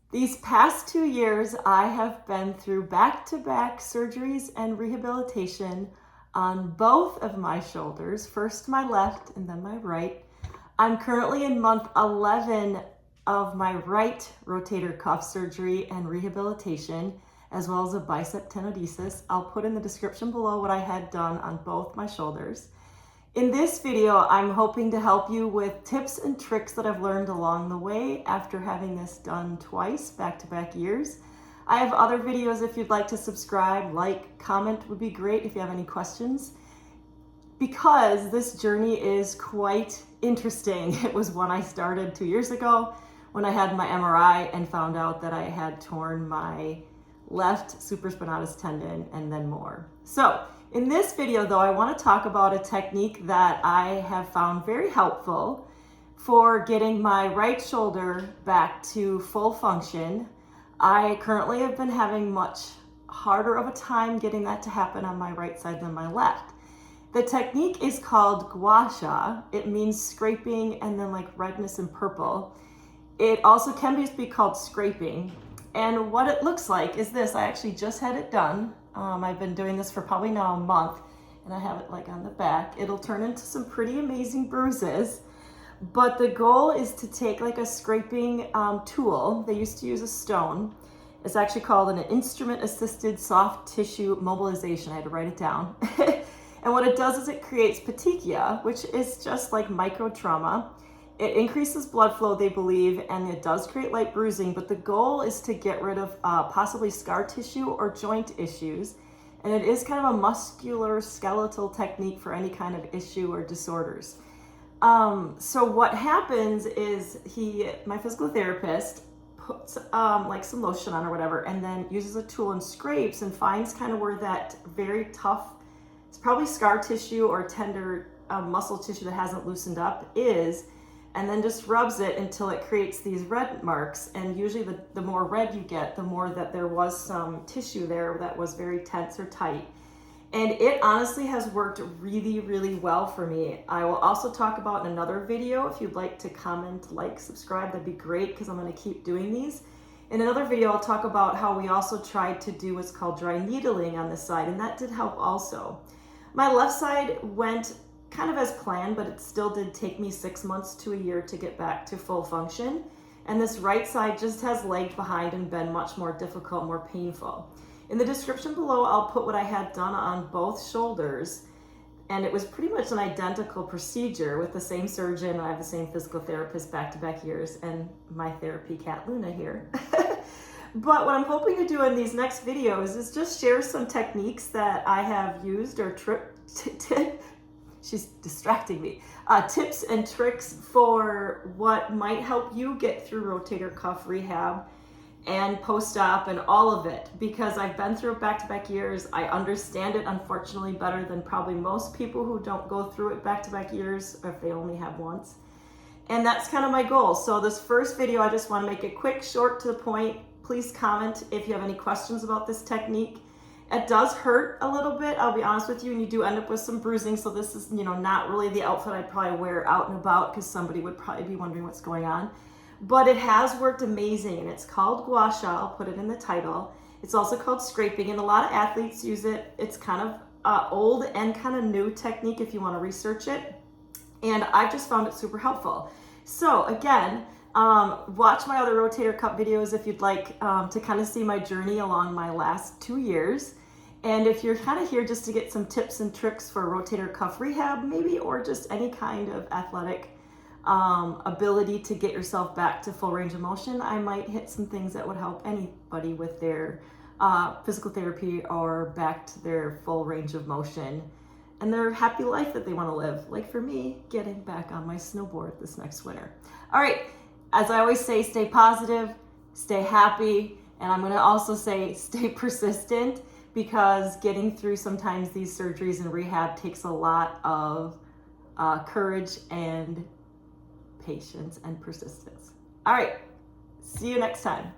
These past 2 years, I have been through back-to-back surgeries and rehabilitation on both of my shoulders, first my left and then my right. I'm currently in month 11 of my right rotator cuff surgery and rehabilitation, as well as a bicep tenodesis. I'll put in the description below what I had done on both my shoulders. In this video, I'm hoping to help you with tips and tricks that I've learned along the way after having this done twice, back-to-back years. I have other videos if you'd like to subscribe, like, comment would be great if you have any questions, because this journey is quite interesting. It was one I started 2 years ago when I had my MRI and found out that I had torn my left supraspinatus tendon and then more. So in this video though, I want to talk about a technique that I have found very helpful for getting my right shoulder back to full function. I currently have been having much harder of a time getting that to happen on my right side than my left. The technique is called gua sha. It means scraping and then like redness and purple. It also can be called scraping. And what it looks like is this. I actually just had it done. I've been doing this for probably now a month, and I have it like on the back. It'll turn into some pretty amazing bruises, but the goal is to take like a scraping tool. They used to use a stone. It's actually called an instrument-assisted soft tissue mobilization. I had to write it down. And what it does is it creates petechia, which is just like micro trauma. It increases blood flow, they believe, and it does create light bruising, but the goal is to get rid of possibly scar tissue or joint issues. And it is kind of a muscular skeletal technique for any kind of issue or disorders. So what happens is my physical therapist puts like some lotion on or whatever, and then uses a tool and scrapes and finds kind of where that very tough, it's probably scar tissue or tender muscle tissue that hasn't loosened up is, and then just rubs it until it creates these red marks. And usually the more red you get, the more that there was some tissue there that was very tense or tight. And it honestly has worked really, really well for me. I will also talk about in another video. If you'd like to comment, like, subscribe, that'd be great, because I'm going to keep doing these. In another video, I'll talk about how we also tried to do what's called dry needling on this side, and that did help also. My left side went kind of as planned, but it still did take me 6 months to a year to get back to full function. And this right side just has lagged behind and been much more difficult, more painful. In the description below, I'll put what I had done on both shoulders. And it was pretty much an identical procedure with the same surgeon. I have the same physical therapist back-to-back years, and my therapy cat Luna here. But what I'm hoping to do in these next videos is just share some techniques that I have used or she's distracting me. Tips and tricks for what might help you get through rotator cuff rehab and post-op and all of it, because I've been through it back-to-back years. I understand it, unfortunately, better than probably most people who don't go through it back-to-back years, or if they only have once. And that's kind of my goal. So this first video, I just want to make it quick, short, to the point. Please comment if you have any questions about this technique. It does hurt a little bit, I'll be honest with you, and you do end up with some bruising. So this is, not really the outfit I'd probably wear out and about, because somebody would probably be wondering what's going on. But it has worked amazing, and it's called gua sha. I'll put it in the title. It's also called scraping, and a lot of athletes use it. It's kind of old and kind of new technique if you want to research it. And I've just found it super helpful. So again, watch my other rotator cuff videos if you'd like to kind of see my journey along my last 2 years. And if you're kind of here just to get some tips and tricks for rotator cuff rehab, maybe, or just any kind of athletic ability to get yourself back to full range of motion, I might hit some things that would help anybody with their physical therapy or back to their full range of motion and their happy life that they want to live. Like for me, getting back on my snowboard this next winter. All right. As I always say, stay positive, stay happy, and I'm going to also say stay persistent, because getting through sometimes these surgeries and rehab takes a lot of courage and patience and persistence. All right, see you next time.